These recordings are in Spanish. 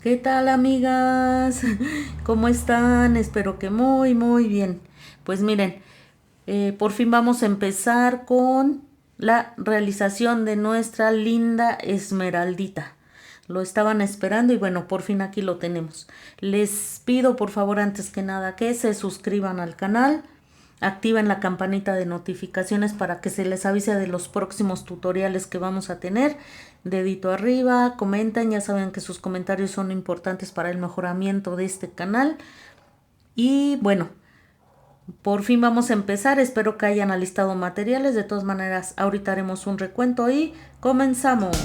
¿Qué tal, amigas? ¿Cómo están? Espero que muy bien. Pues miren, por fin vamos a empezar con la realización de nuestra linda esmeraldita. Lo estaban esperando y bueno, por fin aquí lo tenemos. Les pido por favor antes que nada que se suscriban al canal, activen la campanita de notificaciones para que se les avise de los próximos tutoriales que vamos a tener. Dedito arriba, comenten, ya saben que sus comentarios son importantes para el mejoramiento de este canal. Y bueno, por fin vamos a empezar, espero que hayan alistado materiales, de todas maneras ahorita haremos un recuento y comenzamos.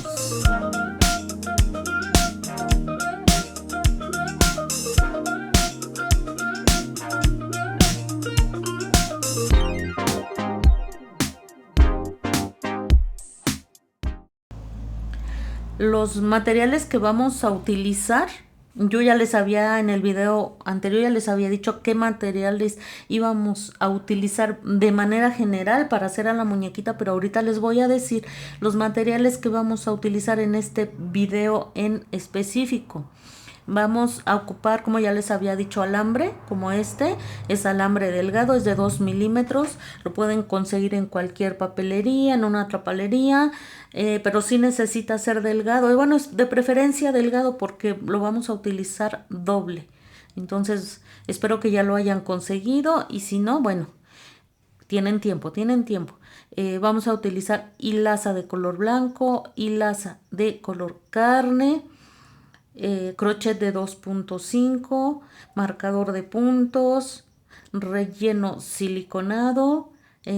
Los materiales que vamos a utilizar, yo ya les había en el video anterior, ya les había dicho qué materiales íbamos a utilizar de manera general para hacer a la muñequita, pero ahorita les voy a decir los materiales que vamos a utilizar en este video en específico. Vamos a ocupar, como ya les había dicho, alambre, como este, es alambre delgado, es de 2 milímetros, lo pueden conseguir en cualquier papelería, en una trapalería, pero sí necesita ser delgado, y bueno, es de preferencia delgado porque lo vamos a utilizar doble. Entonces, espero que ya lo hayan conseguido y si no, bueno, tienen tiempo, tienen tiempo. Vamos a utilizar hilaza de color blanco, hilaza de color carne, crochet de 2.5, marcador de puntos, relleno siliconado,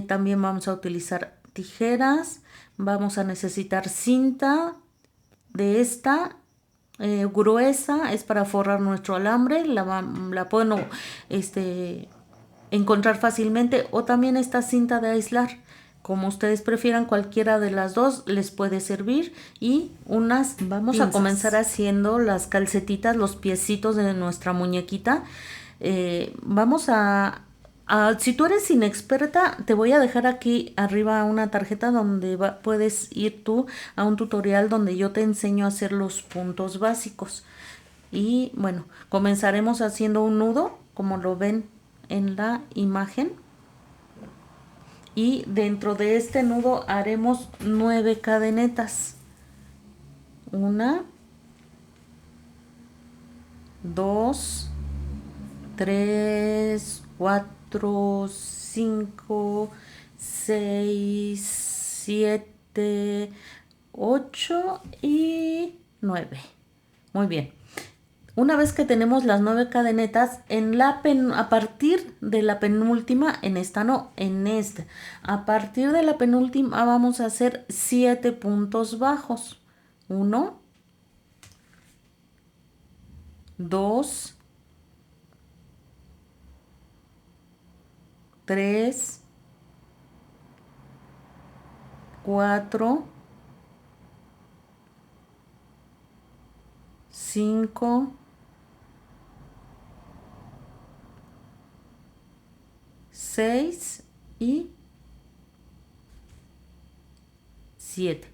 también vamos a utilizar tijeras, vamos a necesitar cinta de esta gruesa, es para forrar nuestro alambre, la pueden encontrar fácilmente, o también esta cinta de aislar. Como ustedes prefieran, cualquiera de las dos les puede servir. Y unas, vamos a comenzar haciendo las calcetitas, los piecitos de nuestra muñequita. Vamos si tú eres inexperta, te voy a dejar aquí arriba una tarjeta donde puedes ir tú a un tutorial donde yo te enseño a hacer los puntos básicos. Y bueno, comenzaremos haciendo un nudo, como lo ven en la imagen, y dentro de este nudo haremos 9 cadenetas. Una, dos, tres, cuatro, cinco, seis, siete, ocho y 9. Muy bien. Una vez que tenemos las 9 cadenetas, a partir de la penúltima, en esta no, en esta, a partir de la penúltima vamos a hacer 7 puntos bajos. Uno, 2, 3, 4, 5, 6 y 7.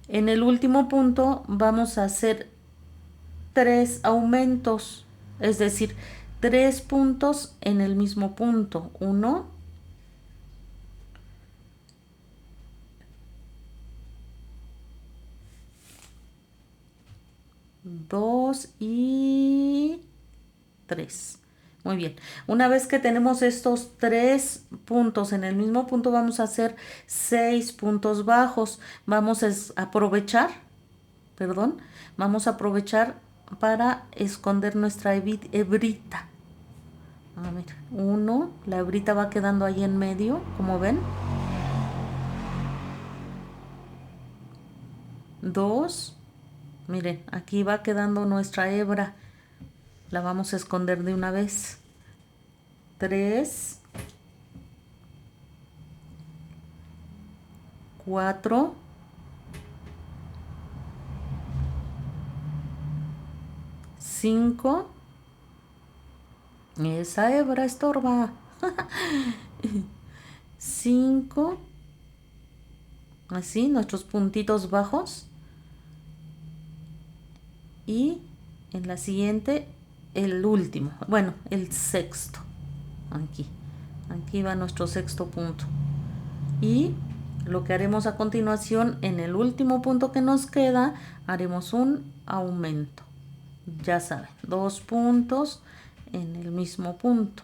En el último punto vamos a hacer 3 aumentos, es decir, 3 puntos en el mismo punto. 1, 2 y 3. Muy bien. Una vez que tenemos estos 3 puntos en el mismo punto, vamos a hacer 6 puntos bajos. Vamos a aprovechar, perdón, vamos a aprovechar para esconder nuestra hebrita. A ver, uno, la hebrita va quedando ahí en medio, como ven. 2, miren, aquí va quedando nuestra hebra. La vamos a esconder de una vez. 3, 4, 5. Esa hebra estorba. 5. Así, nuestros puntitos bajos. Y en la siguiente el último, bueno, el sexto. Aquí va nuestro sexto punto. Y lo que haremos a continuación, en el último punto que nos queda, haremos un aumento. Ya saben, 2 puntos en el mismo punto.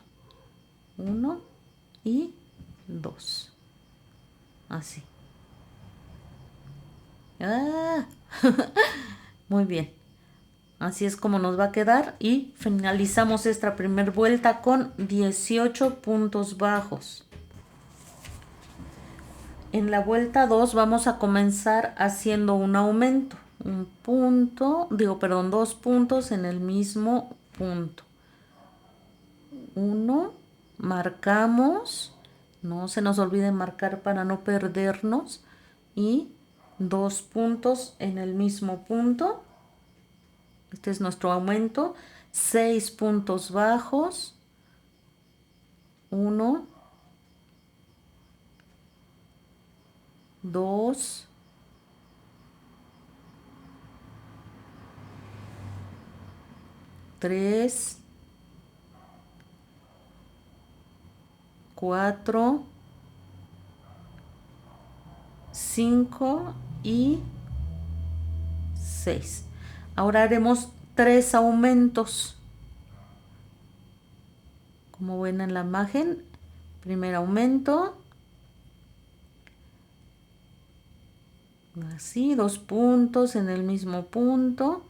1 y 2. Así. ¡Ah! Muy bien. Así es como nos va a quedar y finalizamos esta primera vuelta con 18 puntos bajos. En la vuelta 2 vamos a comenzar haciendo un aumento. Un punto, perdón, 2 puntos en el mismo punto. 1, marcamos, no se nos olvide marcar para no perdernos, y 2 puntos en el mismo punto. Este es nuestro aumento. 6 puntos bajos. 1, 2, 3, 4, 5 y 6. Ahora haremos 3 aumentos. Como ven en la imagen, primer aumento. Así, 2 puntos en el mismo punto.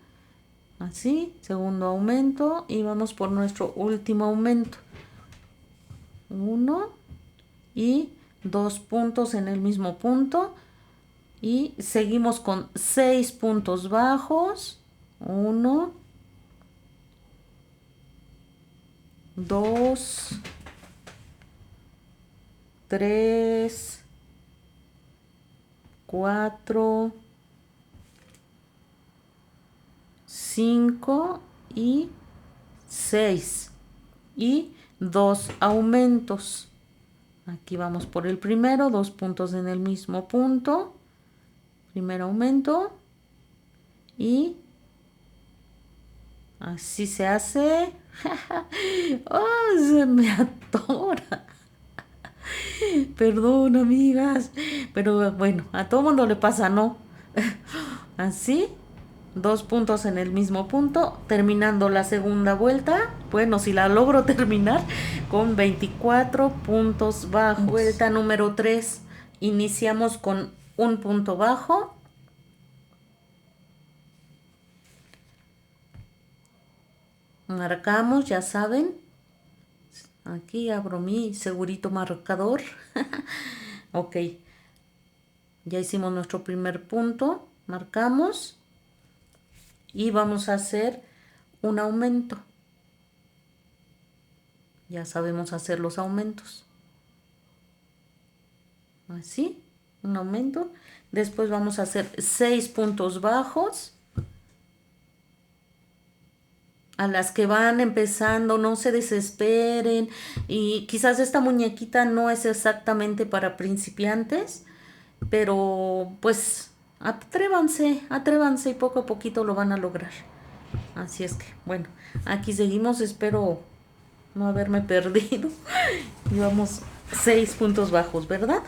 Así, segundo aumento y vamos por nuestro último aumento. 1 y 2 puntos en el mismo punto. Y seguimos con 6 puntos bajos. 1, 2, 3, 4, 5 y 6. Y 2 aumentos. Aquí vamos por el primero, 2 puntos en el mismo punto. Primer aumento. Y así se hace. ¡Oh, se me atora! Perdón, amigas. Pero bueno, a todo mundo le pasa, ¿no? Así. 2 puntos en el mismo punto, terminando la segunda vuelta. Bueno, si la logro terminar con 24 puntos bajos. Vuelta número 3, iniciamos con un punto bajo. Marcamos, ya saben. Aquí abro mi segurito marcador. Ok. Ya hicimos nuestro primer punto. Marcamos. Y vamos a hacer un aumento. Ya sabemos hacer los aumentos. Así, un aumento. Después vamos a hacer 6 puntos bajos. A las que van empezando, no se desesperen. Y quizás esta muñequita no es exactamente para principiantes, pero pues atrévanse y poco a poquito lo van a lograr. Así es que, bueno, aquí seguimos, espero no haberme perdido. Llevamos 6 puntos bajos, ¿verdad?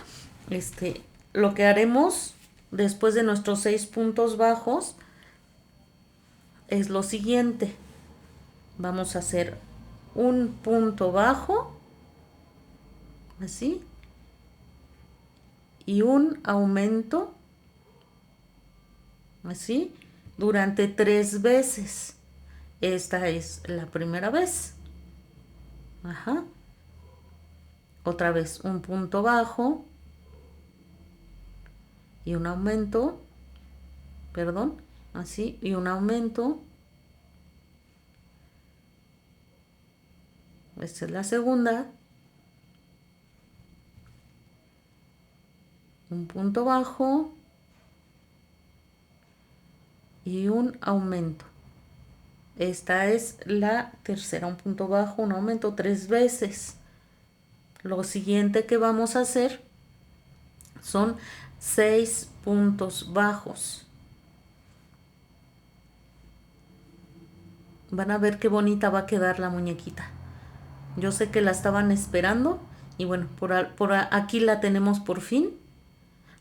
Lo que haremos después de nuestros 6 puntos bajos es lo siguiente. Vamos a hacer un punto bajo, así, y un aumento, así, durante 3 veces. Esta es la primera vez. Ajá. Otra vez un punto bajo y un aumento, perdón, así, y un aumento. Esta es la segunda. Un punto bajo y un aumento. Esta es la tercera, un punto bajo, un aumento 3 veces. Lo siguiente que vamos a hacer son 6 puntos bajos. Van a ver qué bonita va a quedar la muñequita. Yo sé que la estaban esperando y bueno, aquí la tenemos por fin.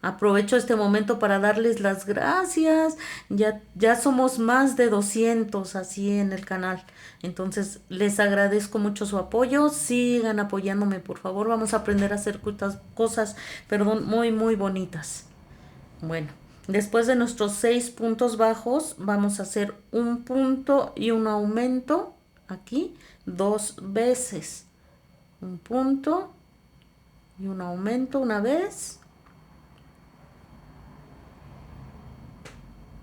Aprovecho este momento para darles las gracias. Ya somos más de 200 así en el canal. Entonces les agradezco mucho su apoyo. Sigan apoyándome, por favor. Vamos a aprender a hacer cosas, perdón, muy, muy bonitas. Bueno, después de nuestros 6 puntos bajos, vamos a hacer un punto y un aumento aquí 2 veces. Un punto y un aumento una vez.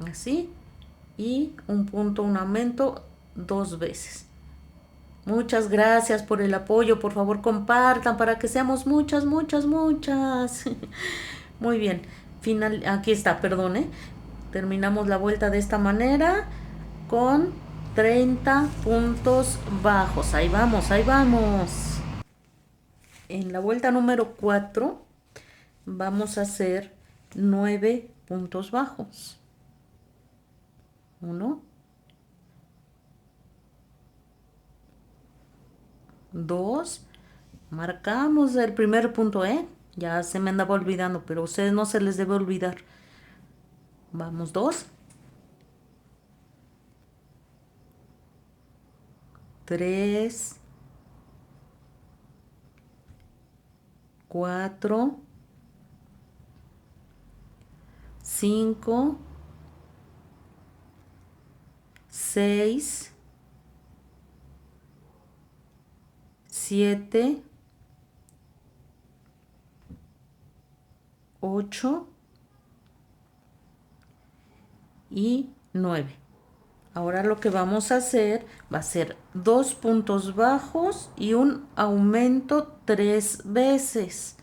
Así. Y un punto, un aumento 2 veces. Muchas gracias por el apoyo. Por favor, compartan para que seamos muchas, muchas, muchas. Muy bien. Aquí está, perdón, terminamos la vuelta de esta manera con 30 puntos bajos. Ahí vamos, ahí vamos. En la vuelta número 4 vamos a hacer 9 puntos bajos. 1, 2, marcamos el primer punto, ya se me andaba olvidando, pero a ustedes no se les debe olvidar. Vamos, 2, 3, 4, 5, 6, 7, 8 y 9. Ahora lo que vamos a hacer va a ser 2 puntos bajos y un aumento 3 veces.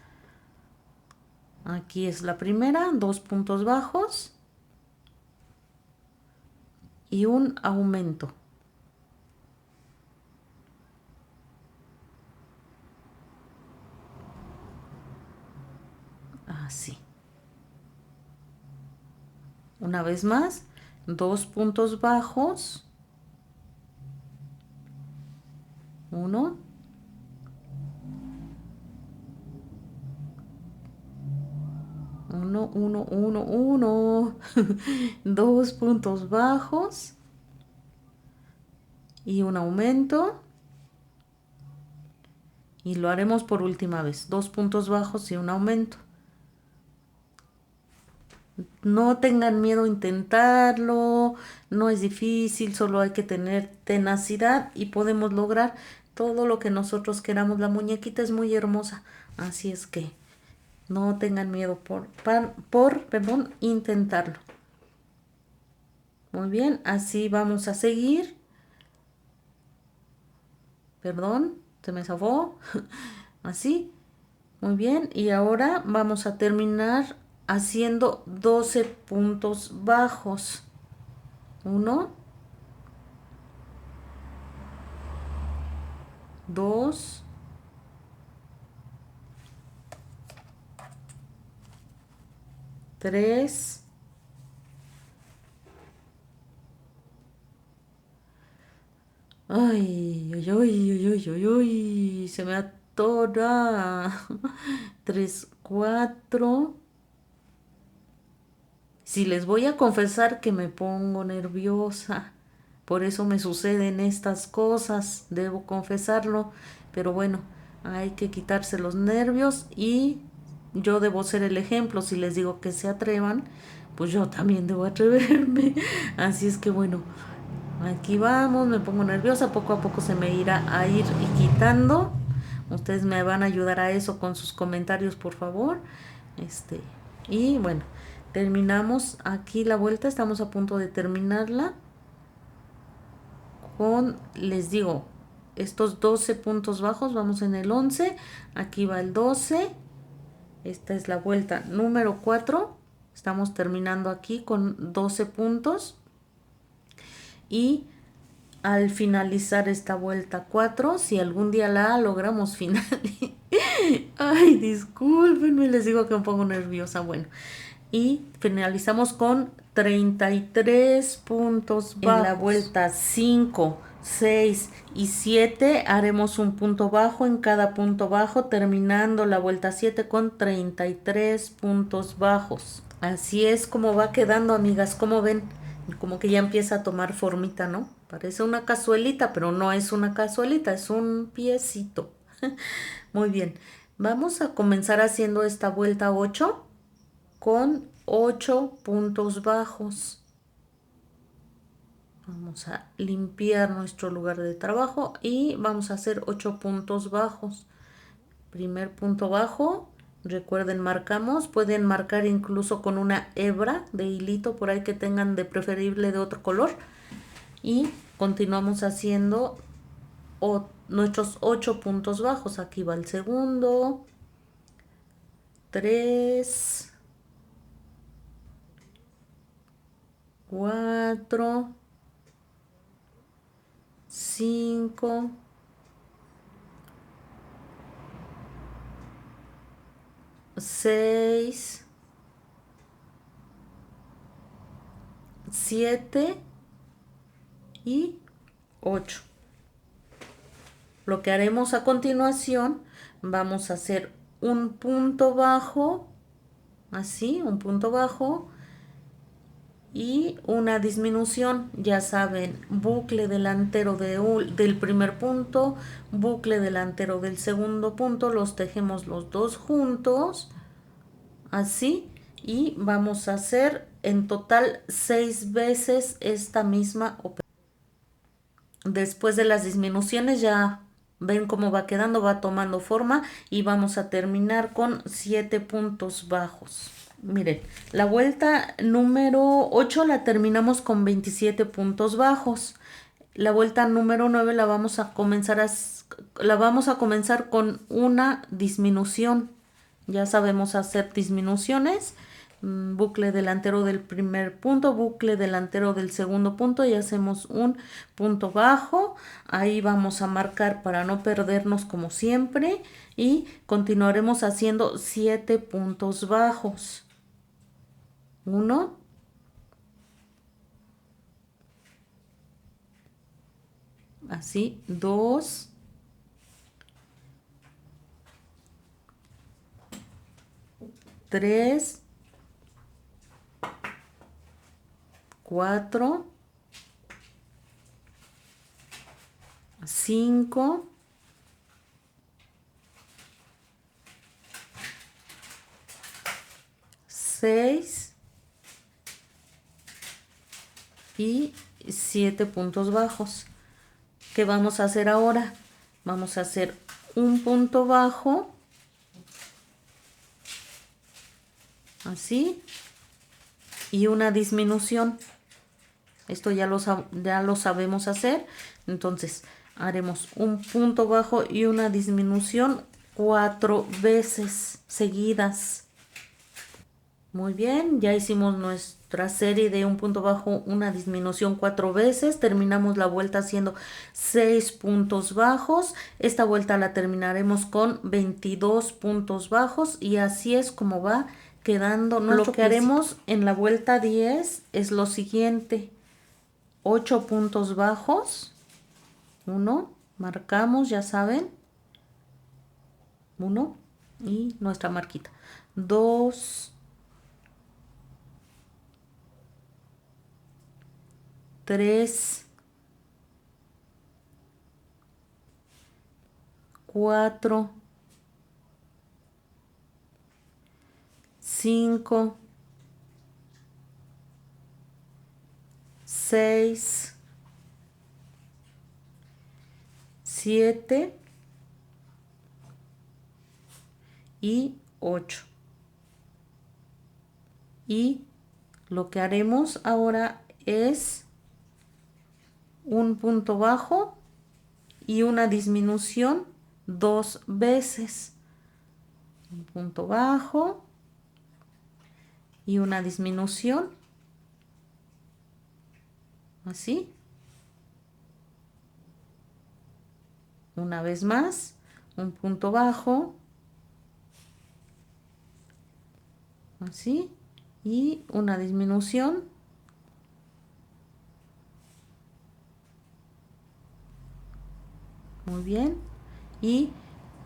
Aquí es la primera, 2 puntos bajos y un aumento. Así. Una vez más, 2 puntos bajos. 1. 1, 1, 1, 1. 2 puntos bajos y un aumento. Y lo haremos por última vez. 2 puntos bajos y un aumento. No tengan miedo a intentarlo, no es difícil, solo hay que tener tenacidad y podemos lograr todo lo que nosotros queramos. La muñequita es muy hermosa, así es que no tengan miedo por intentarlo. Muy bien, así vamos a seguir. Perdón, se me zafó. Así, muy bien, y ahora vamos a terminar haciendo 12 puntos bajos. 1, 2, 3, se me atora. 3, 4. Si les voy a confesar que me pongo nerviosa, por eso me suceden estas cosas, debo confesarlo, pero bueno, hay que quitarse los nervios y yo debo ser el ejemplo. Si les digo que se atrevan, pues yo también debo atreverme. Así es que bueno, aquí vamos, me pongo nerviosa, poco a poco se me irá a ir quitando. Ustedes me van a ayudar a eso con sus comentarios, por favor. Y bueno, terminamos aquí la vuelta, estamos a punto de terminarla con, les digo, estos 12 puntos bajos. Vamos en el 11, aquí va el 12. Esta es la vuelta número 4. Estamos terminando aquí con 12 puntos. Y al finalizar esta vuelta 4, si algún día la logramos finalizar, ay, discúlpenme, les digo que me pongo nerviosa. Bueno, y finalizamos con 33 puntos bajos. En la vuelta 5 6 y 7 haremos un punto bajo en cada punto bajo, terminando la vuelta 7 con 33 puntos bajos. Así es como va quedando, amigas. Como ven, como que ya empieza a tomar formita, ¿no? Parece una cazuelita, pero no es una cazuelita, es un piecito. Muy bien. Vamos a comenzar haciendo esta vuelta 8 con 8 puntos bajos. Vamos a limpiar nuestro lugar de trabajo y vamos a hacer 8 puntos bajos. Primer punto bajo, recuerden, marcamos, pueden marcar incluso con una hebra de hilito por ahí que tengan, de preferible de otro color, y continuamos haciendo nuestros 8 puntos bajos. Aquí va el segundo, 3, 4, 5, 6, 7 y 8. Lo que haremos a continuación, vamos a hacer un punto bajo, así, un punto bajo y una disminución. Ya saben, bucle delantero del primer punto, bucle delantero del segundo punto, los tejemos los dos juntos, así, y vamos a hacer en total 6 veces esta misma operación. Después de las disminuciones ya ven cómo va quedando, va tomando forma, y vamos a terminar con 7 puntos bajos. Miren, la vuelta número 8 la terminamos con 27 puntos bajos. La vuelta número 9 la vamos a comenzar con una disminución. Ya sabemos hacer disminuciones. Bucle delantero del primer punto, bucle delantero del segundo punto, y hacemos un punto bajo. Ahí vamos a marcar para no perdernos como siempre, y continuaremos haciendo 7 puntos bajos. 1, así, 2, 3, 4, 5, 6 y 7 puntos bajos. ¿Qué vamos a hacer ahora? Vamos a hacer un punto bajo, así, y una disminución. Esto ya lo sabemos hacer. Entonces haremos un punto bajo y una disminución 4 veces seguidas. Muy bien, ya hicimos nuestra serie de un punto bajo, una disminución 4 veces. Terminamos la vuelta haciendo 6 puntos bajos. Esta vuelta la terminaremos con 22 puntos bajos, y así es como va quedando. Lo que haremos en la vuelta 10 es lo siguiente: 8 puntos bajos, 1, marcamos, ya saben, 1 y nuestra marquita, 2, 3, 4, 5, 6, 7 y 8. Y lo que haremos ahora es un punto bajo y una disminución 2 veces. Un punto bajo y una disminución, así. Una vez más, un punto bajo, así, y una disminución, Muy bien. Y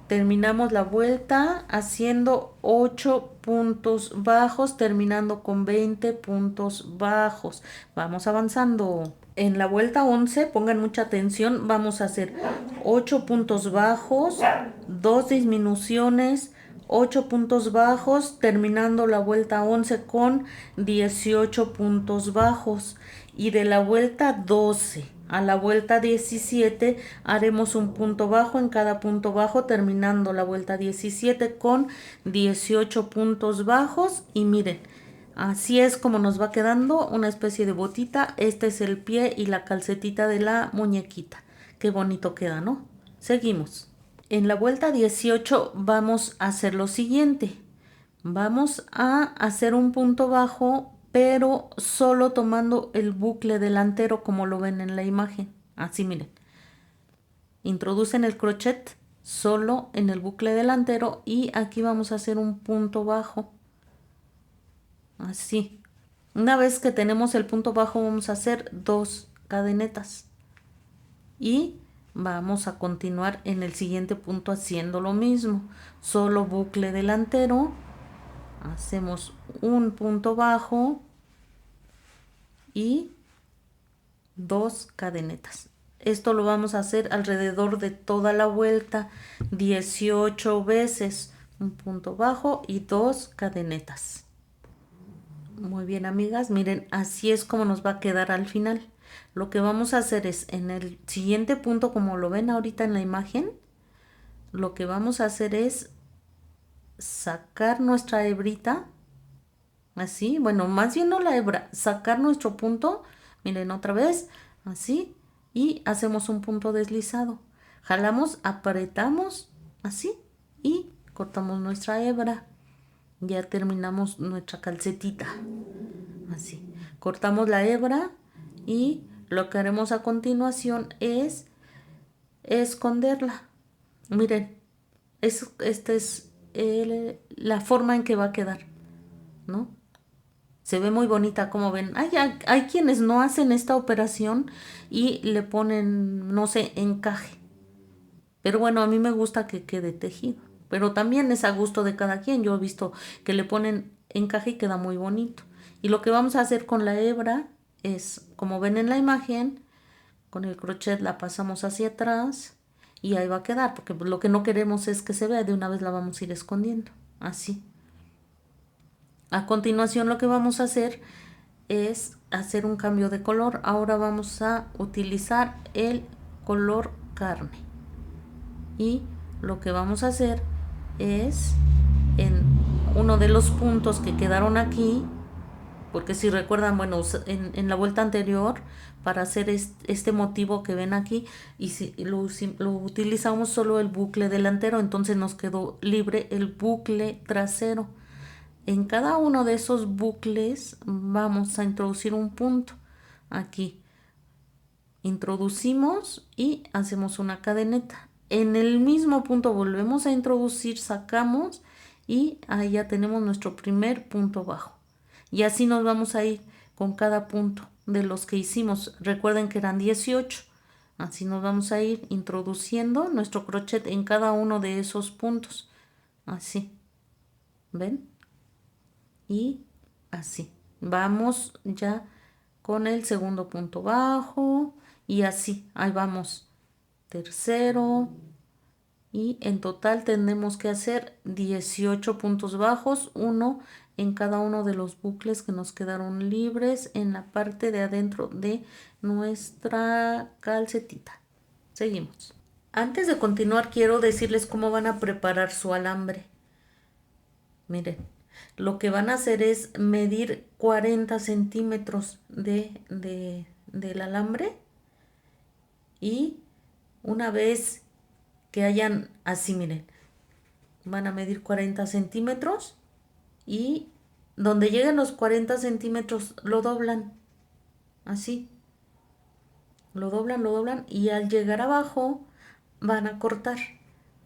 terminamos la vuelta haciendo 8 puntos bajos, terminando con 20 puntos bajos. Vamos avanzando. En la vuelta 11, pongan mucha atención, vamos a hacer 8 puntos bajos, 2 disminuciones, 8 puntos bajos, terminando la vuelta 11 con 18 puntos bajos. Y de la vuelta 12 a la vuelta 17 haremos un punto bajo en cada punto bajo, terminando la vuelta 17 con 18 puntos bajos. Y miren, así es como nos va quedando una especie de botita. Este es el pie y la calcetita de la muñequita. Qué bonito queda, ¿no? Seguimos. En la vuelta 18 vamos a hacer lo siguiente. Vamos a hacer un punto bajo, pero solo tomando el bucle delantero como lo ven en la imagen. Así miren. Introducen el crochet solo en el bucle delantero y aquí vamos a hacer un punto bajo. Así. Una vez que tenemos el punto bajo vamos a hacer 2 cadenetas. Y vamos a continuar en el siguiente punto haciendo lo mismo. Solo bucle delantero. Hacemos un punto bajo y 2 cadenetas. Esto lo vamos a hacer alrededor de toda la vuelta 18 veces. Un punto bajo y 2 cadenetas. Muy bien, amigas, miren, así es como nos va a quedar al final. Lo que vamos a hacer es en el siguiente punto, como lo ven ahorita en la imagen, lo que vamos a hacer es sacar nuestra hebrita, así, bueno, más bien no la hebra, sacar nuestro punto, miren otra vez, así, y hacemos un punto deslizado. Jalamos, apretamos, así, y cortamos nuestra hebra. Ya terminamos nuestra calcetita, así. Cortamos la hebra y lo que haremos a continuación es esconderla. Miren, esta es la forma en que va a quedar, ¿no? Se ve muy bonita, como ven. Hay quienes no hacen esta operación y le ponen, no sé, encaje. Pero bueno, a mí me gusta que quede tejido. Pero también es a gusto de cada quien. Yo he visto que le ponen encaje y queda muy bonito. Y lo que vamos a hacer con la hebra es, como ven en la imagen, con el crochet la pasamos hacia atrás y ahí va a quedar, porque lo que no queremos es que se vea, de una vez la vamos a ir escondiendo, así. A continuación lo que vamos a hacer es hacer un cambio de color. Ahora vamos a utilizar el color carne. Y lo que vamos a hacer es en uno de los puntos que quedaron aquí, porque si recuerdan, bueno, en la vuelta anterior, para hacer este motivo que ven aquí, y si lo utilizamos solo el bucle delantero, entonces nos quedó libre el bucle trasero. En cada uno de esos bucles vamos a introducir un punto. Aquí introducimos y hacemos una cadeneta. En el mismo punto volvemos a introducir, sacamos y ahí ya tenemos nuestro primer punto bajo. Y así nos vamos a ir con cada punto de los que hicimos. Recuerden que eran 18. Así nos vamos a ir introduciendo nuestro crochet en cada uno de esos puntos. Así. ¿Ven? Y así. Vamos ya con el segundo punto bajo y así. Ahí vamos. Tercero. Y en total tenemos que hacer 18 puntos bajos, uno en cada uno de los bucles que nos quedaron libres en la parte de adentro de nuestra calcetita. Seguimos. Antes de continuar quiero decirles cómo van a preparar su alambre. Miren, lo que van a hacer es medir 40 centímetros del alambre y una vez que hayan, así miren, van a medir 40 centímetros y donde lleguen los 40 centímetros lo doblan, así, lo doblan y al llegar abajo van a cortar.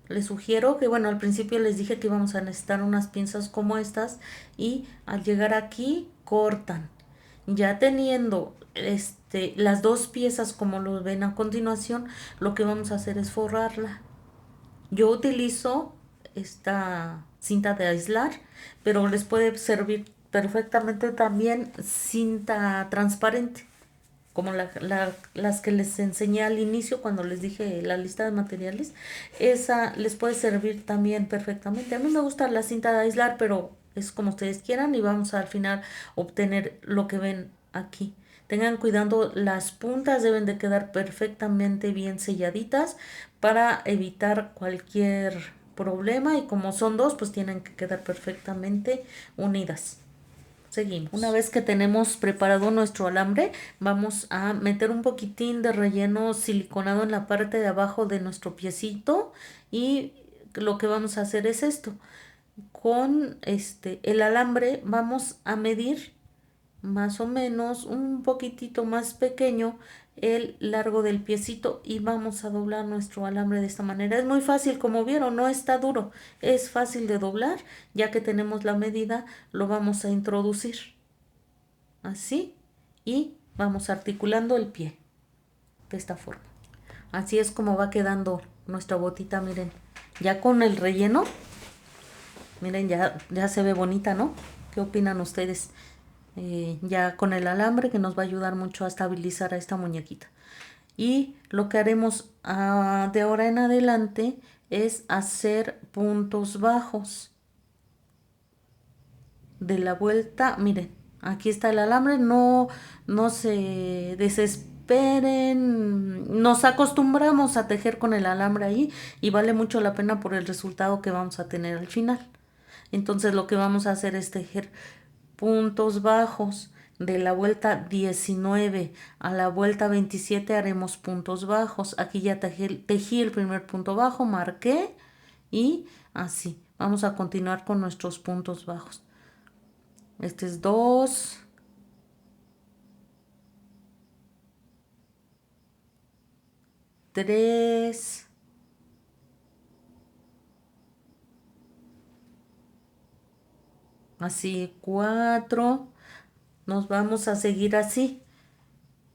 Les sugiero que, bueno, al principio les dije que íbamos a necesitar unas pinzas como estas y al llegar aquí cortan. Ya teniendo las dos piezas como lo ven a continuación, lo que vamos a hacer es forrarla. Yo utilizo esta cinta de aislar, pero les puede servir perfectamente también cinta transparente, como las que les enseñé al inicio cuando les dije la lista de materiales. Esa les puede servir también perfectamente. A mí me gusta la cinta de aislar, pero es como ustedes quieran y vamos al final obtener lo que ven aquí. Tengan cuidado, las puntas deben de quedar perfectamente bien selladitas para evitar cualquier problema, y como son dos, pues tienen que quedar perfectamente unidas. Seguimos. Una vez que tenemos preparado nuestro alambre, vamos a meter un poquitín de relleno siliconado en la parte de abajo de nuestro piecito, y lo que vamos a hacer es esto. Con el alambre vamos a medir más o menos un poquitito más pequeño el largo del piecito, y vamos a doblar nuestro alambre de esta manera. Es muy fácil, como vieron, no está duro, es fácil de doblar. Ya que tenemos la medida, lo vamos a introducir así y vamos articulando el pie de esta forma. Así es como va quedando nuestra botita, miren, ya con el relleno. Miren, ya se ve bonita, ¿no? ¿Qué opinan ustedes? Ya con el alambre, que nos va a ayudar mucho a estabilizar a esta muñequita. Y lo que haremos de ahora en adelante es hacer puntos bajos de la vuelta. Miren, aquí está el alambre, no se desesperen. Nos acostumbramos a tejer con el alambre ahí y vale mucho la pena por el resultado que vamos a tener al final. Entonces lo que vamos a hacer es tejer puntos bajos. De la vuelta 19 a la vuelta 27 haremos puntos bajos. Aquí ya tejí el primer punto bajo, marqué, y así vamos a continuar con nuestros puntos bajos. Este es 2, 3, 4. Nos vamos a seguir así,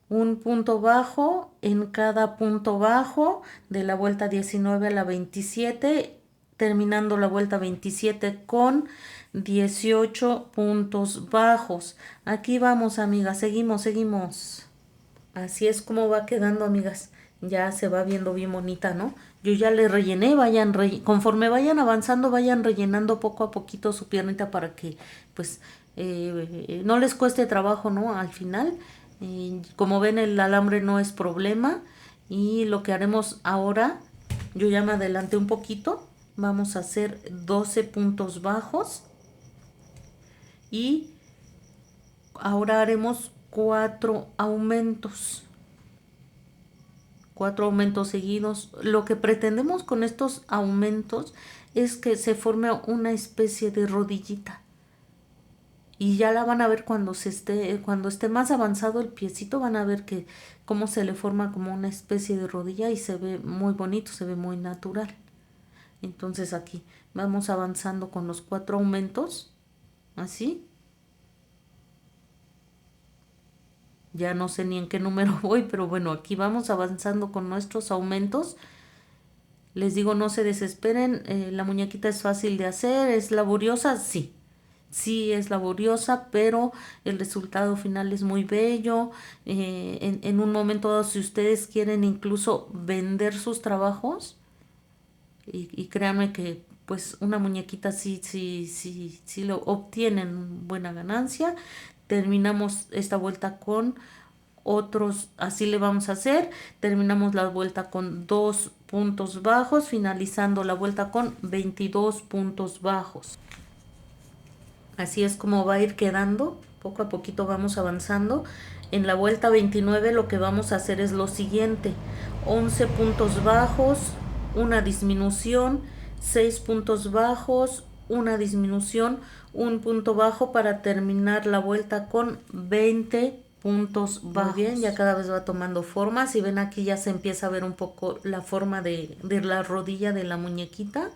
un punto bajo en cada punto bajo de la vuelta 19 a la 27, terminando la vuelta 27 con 18 puntos bajos. Aquí vamos, amigas, seguimos. Así es como va quedando, amigas. Ya se va viendo bien bonita, ¿no? Yo ya le rellené, conforme vayan avanzando, vayan rellenando poco a poquito su piernita para que pues no les cueste trabajo, ¿no? Al final, como ven, el alambre no es problema. Y lo que haremos ahora, yo ya me adelanté un poquito, vamos a hacer 12 puntos bajos. Y ahora haremos 4 aumentos. 4 aumentos seguidos. Lo que pretendemos con estos aumentos es que se forme una especie de rodillita. Y ya la van a ver cuando esté más avanzado el piecito, van a ver que cómo se le forma como una especie de rodilla, y se ve muy bonito, se ve muy natural. Entonces aquí vamos avanzando con los 4 aumentos, así. Ya no sé ni en qué número voy, pero bueno, aquí vamos avanzando con nuestros aumentos. Les digo, no se desesperen, la muñequita es fácil de hacer. ¿Es laboriosa? Sí, sí es laboriosa, pero el resultado final es muy bello. En un momento dado, si ustedes quieren incluso vender sus trabajos, y créanme que pues una muñequita sí lo obtienen buena ganancia. Terminamos esta vuelta con otros, así le vamos a hacer. Terminamos la vuelta con 2 puntos bajos, finalizando la vuelta con 22 puntos bajos. Así es como va a ir quedando. Poco a poquito vamos avanzando. En la vuelta 29 lo que vamos a hacer es lo siguiente: 11 puntos bajos, una disminución, 6 puntos bajos, una disminución, un punto bajo, para terminar la vuelta con 20 puntos bajos. Muy bien, ya cada vez va tomando forma. Si ven, aquí ya se empieza a ver un poco la forma de la rodilla de la muñequita.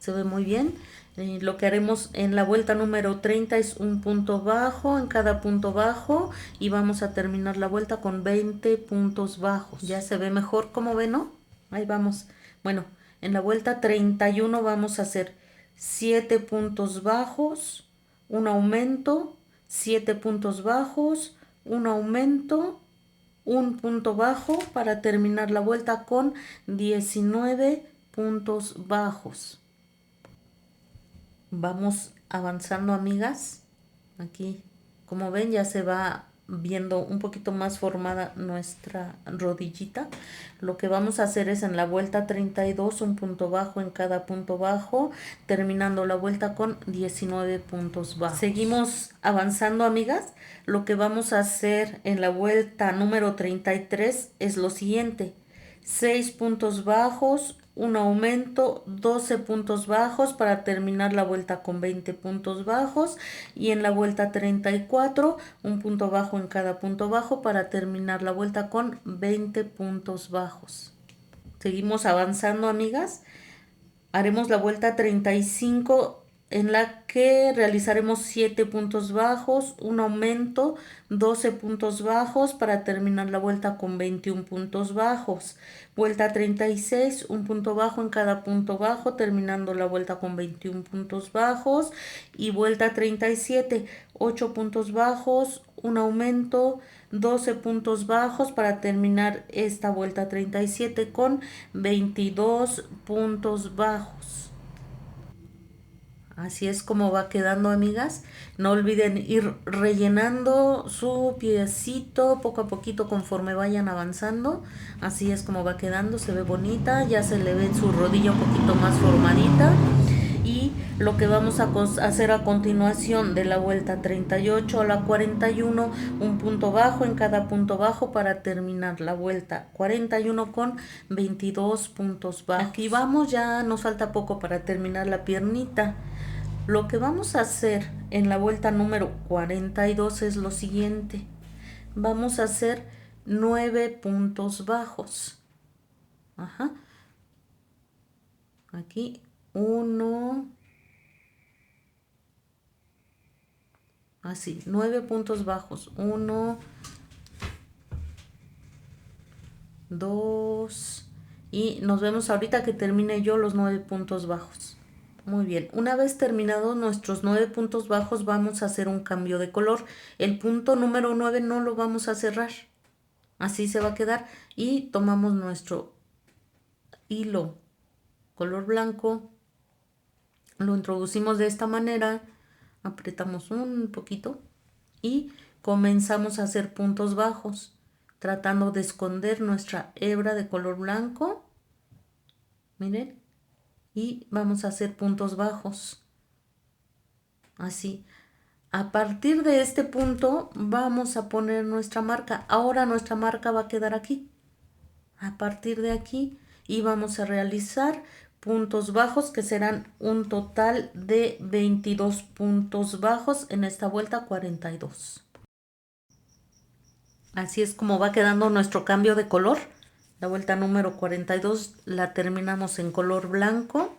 Se ve muy bien. Lo que haremos en la vuelta número 30 es un punto bajo en cada punto bajo y vamos a terminar la vuelta con 20 puntos bajos. Ya se ve mejor, como ven, ¿no? Ahí vamos. Bueno, en la vuelta 31 vamos a hacer 7 puntos bajos, un aumento, 7 puntos bajos, un aumento, un punto bajo para terminar la vuelta con 19 puntos bajos. Vamos avanzando, amigas. Aquí, como ven, ya se va viendo un poquito más formada nuestra rodillita. Lo que vamos a hacer es en la vuelta 32 un punto bajo en cada punto bajo, terminando la vuelta con 19 puntos bajos. Seguimos avanzando, amigas. Lo que vamos a hacer en la vuelta número 33 es lo siguiente: 6 puntos bajos, un aumento, 12 puntos bajos para terminar la vuelta con 20 puntos bajos, y en la vuelta 34 un punto bajo en cada punto bajo para terminar la vuelta con 20 puntos bajos. Seguimos avanzando, amigas. Haremos la vuelta 35 en la que realizaremos 7 puntos bajos, un aumento, 12 puntos bajos para terminar la vuelta con 21 puntos bajos. Vuelta 36, un punto bajo en cada punto bajo, terminando la vuelta con 21 puntos bajos. Y vuelta 37, 8 puntos bajos, un aumento, 12 puntos bajos para terminar esta vuelta 37 con 22 puntos bajos. Así es como va quedando, amigas. No olviden ir rellenando su piecito poco a poquito conforme vayan avanzando. Así es como va quedando, se ve bonita, ya se le ve su rodilla un poquito más formadita. Y lo que vamos a hacer a continuación, de la vuelta 38 a la 41, un punto bajo en cada punto bajo para terminar la vuelta 41 con 22 puntos bajos. Aquí vamos, ya nos falta poco para terminar la piernita. Lo que vamos a hacer en la vuelta número 42 es lo siguiente: vamos a hacer 9 puntos bajos. Ajá. Aquí 1, así, 9 puntos bajos. 1, 2, y nos vemos ahorita que termine yo los 9 puntos bajos. Muy bien, una vez terminados nuestros 9 puntos bajos, vamos a hacer un cambio de color. El punto número 9 no lo vamos a cerrar, así se va a quedar, y tomamos nuestro hilo color blanco, lo introducimos de esta manera, apretamos un poquito y comenzamos a hacer puntos bajos, tratando de esconder nuestra hebra de color blanco. Miren, y vamos a hacer puntos bajos, así. A partir de este punto vamos a poner nuestra marca. Ahora nuestra marca va a quedar aquí, a partir de aquí, y vamos a realizar puntos bajos, que serán un total de 22 puntos bajos en esta vuelta 42. Así es como va quedando nuestro cambio de color. La vuelta número 42 la terminamos en color blanco,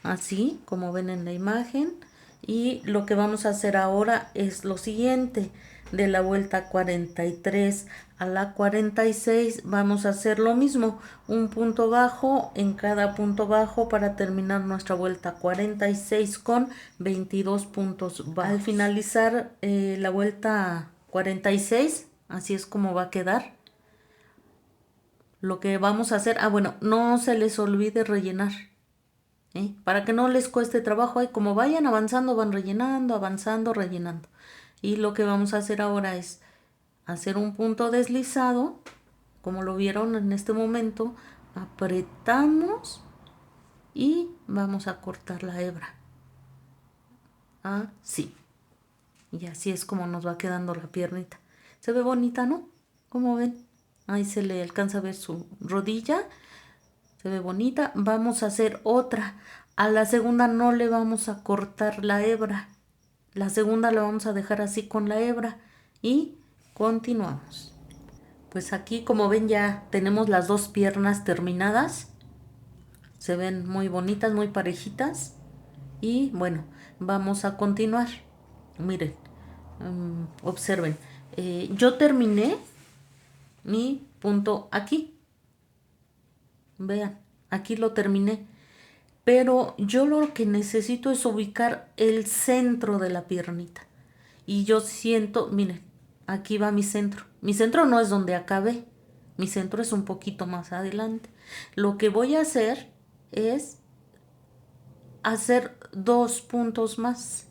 así como ven en la imagen. Y lo que vamos a hacer ahora es lo siguiente: de la vuelta 43 a la 46 vamos a hacer lo mismo, un punto bajo en cada punto bajo para terminar nuestra vuelta 46 con 22 puntos bajos. Al finalizar la vuelta 46, así es como va a quedar. Lo que vamos a hacer, bueno, no se les olvide rellenar, para que no les cueste trabajo. Ahí como vayan avanzando, van rellenando, avanzando, rellenando. Y lo que vamos a hacer ahora es hacer un punto deslizado, como lo vieron en este momento. Apretamos y vamos a cortar la hebra, así. Y así es como nos va quedando la piernita. Se ve bonita, ¿no? Como ven, ahí se le alcanza a ver su rodilla. Se ve bonita. Vamos a hacer otra. A la segunda no le vamos a cortar la hebra. La segunda la vamos a dejar así con la hebra. Y continuamos. Pues aquí, como ven, ya tenemos las dos piernas terminadas. Se ven muy bonitas, muy parejitas. Y bueno, vamos a continuar. Miren, observen. Yo terminé mi punto aquí. Vean, aquí lo terminé. Pero yo lo que necesito es ubicar el centro de la piernita. Y yo siento, miren, aquí va mi centro. Mi centro no es donde acabé. Mi centro es un poquito más adelante. Lo que voy a hacer es hacer 2 puntos más.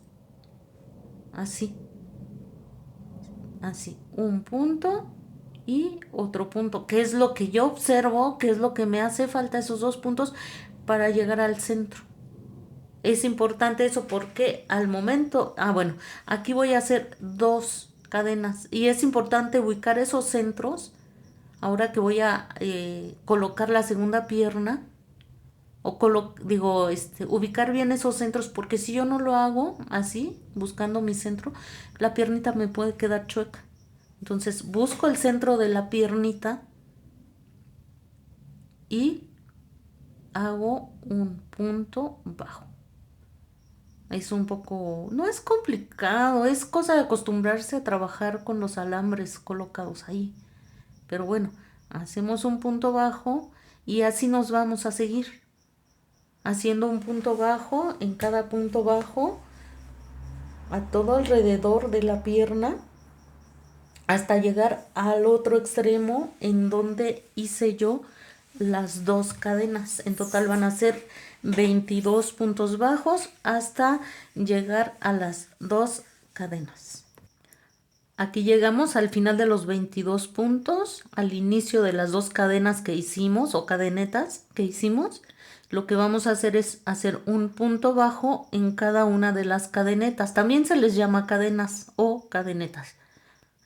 Así, así. Un punto y otro punto. ¿Qué es lo que yo observo? ¿Qué es lo que me hace falta esos 2 puntos para llegar al centro? Es importante eso porque al momento, bueno, aquí voy a hacer 2 cadenas y es importante ubicar esos centros. Ahora que voy a colocar la segunda pierna, o ubicar bien esos centros, porque si yo no lo hago así, buscando mi centro, la piernita me puede quedar chueca. Entonces busco el centro de la piernita y hago un punto bajo. Es un poco, no es complicado, es cosa de acostumbrarse a trabajar con los alambres colocados ahí. Pero bueno, hacemos un punto bajo y así nos vamos a seguir. Haciendo un punto bajo en cada punto bajo a todo alrededor de la pierna hasta llegar al otro extremo en donde hice yo las 2 cadenas. En total van a ser 22 puntos bajos hasta llegar a las 2 cadenas. Aquí llegamos al final de los 22 puntos, al inicio de las 2 cadenas que hicimos o cadenetas que hicimos. Lo que vamos a hacer es hacer un punto bajo en cada una de las cadenetas. También se les llama cadenas o cadenetas.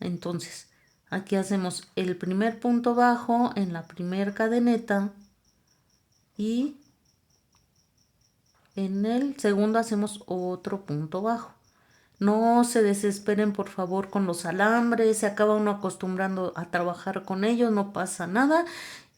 Entonces, aquí hacemos el primer punto bajo en la primera cadeneta y en el segundo hacemos otro punto bajo. No se desesperen por favor con los alambres, se acaba uno acostumbrando a trabajar con ellos, no pasa nada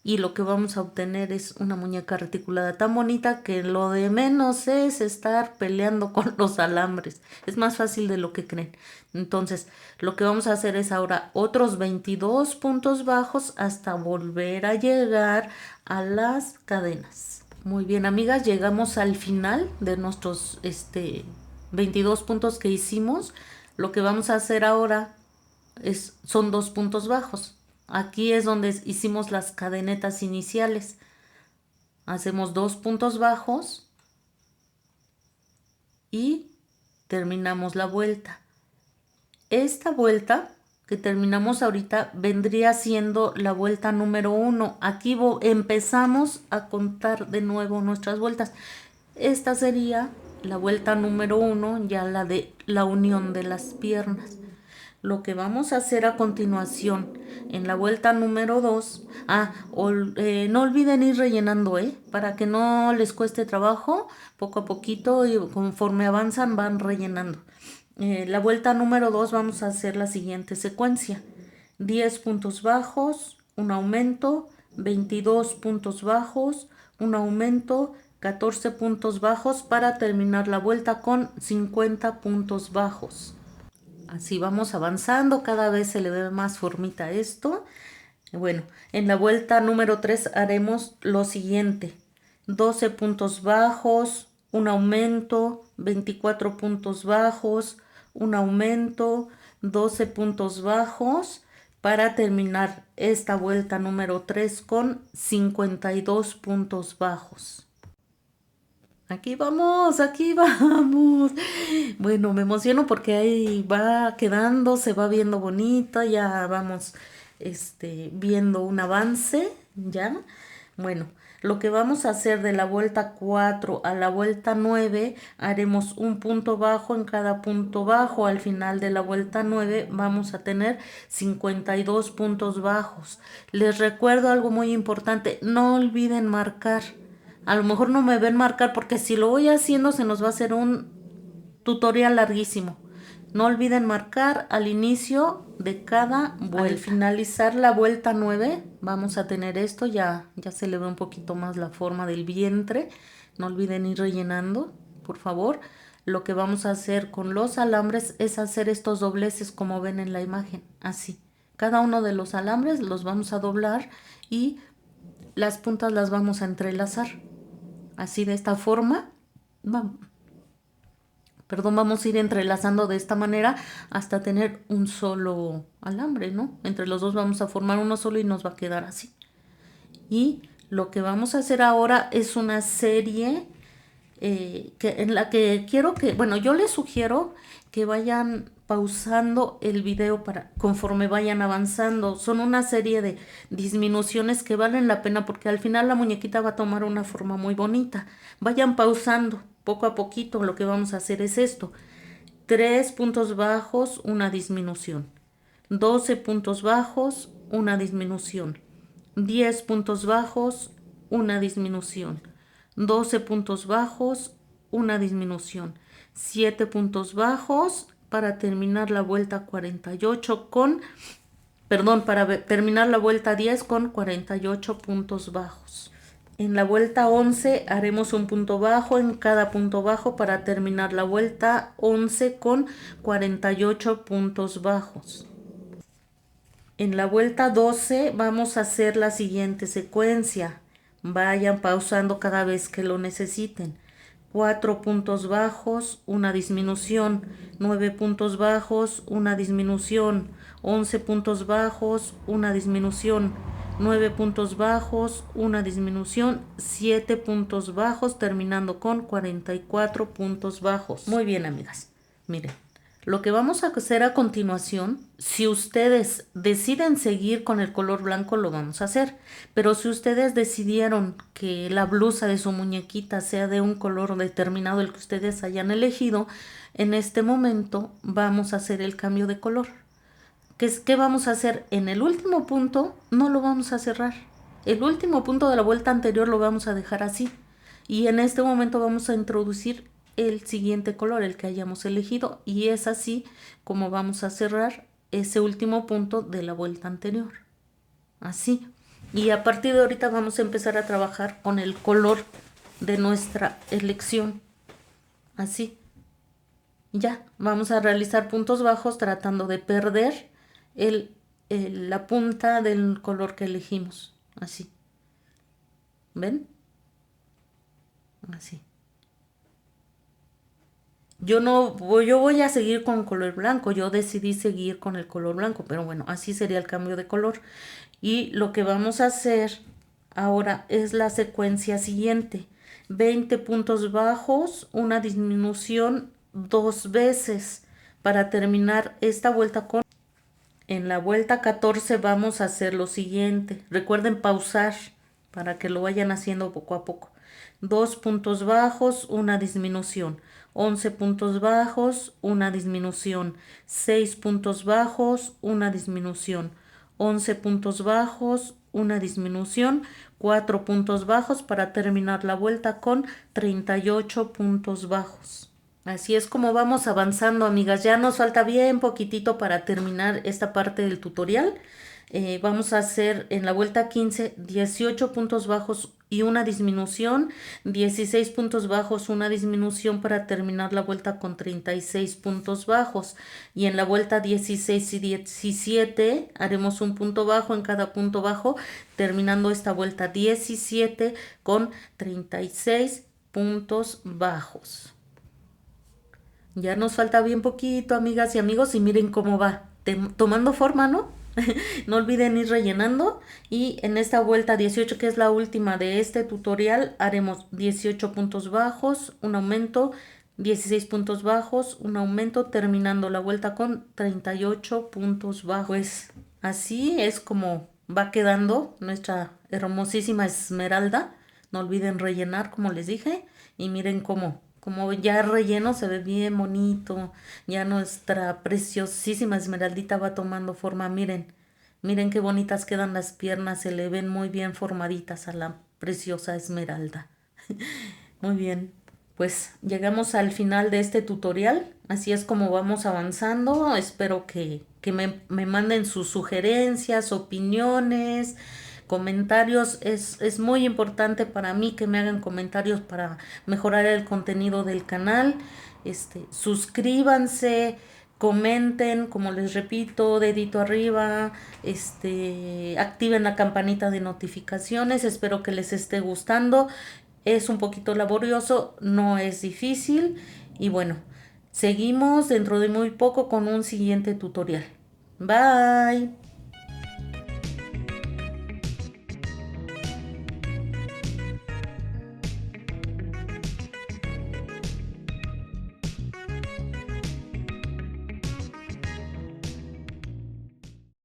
y lo que vamos a obtener es una muñeca reticulada tan bonita que lo de menos es estar peleando con los alambres. Es más fácil de lo que creen. Entonces, lo que vamos a hacer es ahora otros 22 puntos bajos hasta volver a llegar a las cadenas. Muy bien, amigas, llegamos al final de nuestros 22 puntos que hicimos. Lo que vamos a hacer ahora son 2 puntos bajos. Aquí es donde hicimos las cadenetas iniciales. Hacemos 2 puntos bajos y terminamos la vuelta. Esta vuelta que terminamos ahorita vendría siendo la vuelta número 1. Aquí empezamos a contar de nuevo nuestras vueltas. Esta sería la vuelta número 1, ya la de la unión de las piernas. Lo que vamos a hacer a continuación en la vuelta número 2, no olviden ir rellenando, para que no les cueste trabajo, poco a poquito y conforme avanzan van rellenando. La vuelta número 2 vamos a hacer la siguiente secuencia: 10 puntos bajos, un aumento, 22 puntos bajos, un aumento, 14 puntos bajos para terminar la vuelta con 50 puntos bajos. Así vamos avanzando, cada vez se le ve más formita a esto. Bueno, en la vuelta número 3 haremos lo siguiente: 12 puntos bajos, un aumento, 24 puntos bajos, un aumento, 12 puntos bajos para terminar esta vuelta número 3 con 52 puntos bajos. Aquí vamos, aquí vamos. Bueno, me emociono porque ahí va quedando, se va viendo bonito, ya vamos viendo un avance, ¿ya? Bueno, lo que vamos a hacer de la vuelta 4 a la vuelta 9, haremos un punto bajo en cada punto bajo. Al final de la vuelta 9 vamos a tener 52 puntos bajos. Les recuerdo algo muy importante, no olviden marcar. A lo mejor no me ven marcar porque si lo voy haciendo se nos va a hacer un tutorial larguísimo. No olviden marcar al inicio de cada vuelta. Al finalizar la vuelta 9 vamos a tener esto, ya se le ve un poquito más la forma del vientre. No olviden ir rellenando, por favor. Lo que vamos a hacer con los alambres es hacer estos dobleces como ven en la imagen, así. Cada uno de los alambres los vamos a doblar y las puntas las vamos a entrelazar. Así de esta forma, vamos a ir entrelazando de esta manera hasta tener un solo alambre, ¿no? Entre los dos vamos a formar uno solo y nos va a quedar así. Y lo que vamos a hacer ahora es una serie en la que quiero que, bueno, yo les sugiero que vayan pausando el video conforme vayan avanzando. Son una serie de disminuciones que valen la pena porque al final la muñequita va a tomar una forma muy bonita. Vayan pausando poco a poquito. Lo que vamos a hacer es esto: 3 puntos bajos, una disminución; 12 puntos bajos, una disminución; 10 puntos bajos, una disminución; 12 puntos bajos, una disminución; 7 puntos bajos para terminar la vuelta 48 para terminar la vuelta 10 con 48 puntos bajos. En la vuelta 11 haremos un punto bajo en cada punto bajo para terminar la vuelta 11 con 48 puntos bajos. En la vuelta 12 vamos a hacer la siguiente secuencia. Vayan pausando cada vez que lo necesiten. 4 puntos bajos, una disminución; 9 puntos bajos, una disminución; 11 puntos bajos, una disminución; 9 puntos bajos, una disminución; 7 puntos bajos, terminando con 44 puntos bajos. Muy bien, amigas. Miren. Lo que vamos a hacer a continuación, si ustedes deciden seguir con el color blanco, lo vamos a hacer. Pero si ustedes decidieron que la blusa de su muñequita sea de un color determinado, el que ustedes hayan elegido, en este momento vamos a hacer el cambio de color. ¿Qué vamos a hacer? En el último punto no lo vamos a cerrar. El último punto de la vuelta anterior lo vamos a dejar así. Y en este momento vamos a introducir el siguiente color, el que hayamos elegido, y es así como vamos a cerrar ese último punto de la vuelta anterior. Así. Y a partir de ahorita vamos a empezar a trabajar con el color de nuestra elección. Así. Ya, vamos a realizar puntos bajos tratando de perder la punta del color que elegimos. Así. ¿Ven? Así. Yo voy a seguir con color blanco. Yo decidí seguir con el color blanco, pero bueno, así sería el cambio de color. Y lo que vamos a hacer ahora es la secuencia siguiente: 20 puntos bajos, una disminución 2 veces para terminar esta vuelta con... En la vuelta 14 vamos a hacer lo siguiente. Recuerden pausar para que lo vayan haciendo poco a poco. 2 puntos bajos, una disminución; 11 puntos bajos, una disminución; 6 puntos bajos, una disminución; 11 puntos bajos, una disminución; 4 puntos bajos para terminar la vuelta con 38 puntos bajos. Así es como vamos avanzando, amigas. Ya nos falta bien poquitito para terminar esta parte del tutorial. Vamos a hacer en la vuelta 15 18 puntos bajos y una disminución; 16 puntos bajos, una disminución para terminar la vuelta con 36 puntos bajos. Y en la vuelta 16 y 17 haremos un punto bajo en cada punto bajo, terminando esta vuelta 17 con 36 puntos bajos. Ya nos falta bien poquito, amigas y amigos, y miren cómo va tomando forma, ¿no? No olviden ir rellenando. Y en esta vuelta 18, que es la última de este tutorial, haremos 18 puntos bajos, un aumento; 16 puntos bajos, un aumento, terminando la vuelta con 38 puntos bajos. Pues así es como va quedando nuestra hermosísima esmeralda. No olviden rellenar, como les dije, y miren cómo ya relleno se ve bien bonito. Ya nuestra preciosísima esmeraldita va tomando forma. Miren qué bonitas quedan las piernas, se le ven muy bien formaditas a la preciosa esmeralda. Muy bien, pues llegamos al final de este tutorial. Así es como vamos avanzando. Espero que me manden sus sugerencias, opiniones, comentarios. Es muy importante para mí que me hagan comentarios para mejorar el contenido del canal. Suscríbanse, comenten, como les repito, dedito arriba, activen la campanita de notificaciones. Espero que les esté gustando. Es un poquito laborioso, no es difícil y bueno, seguimos dentro de muy poco con un siguiente tutorial. Bye.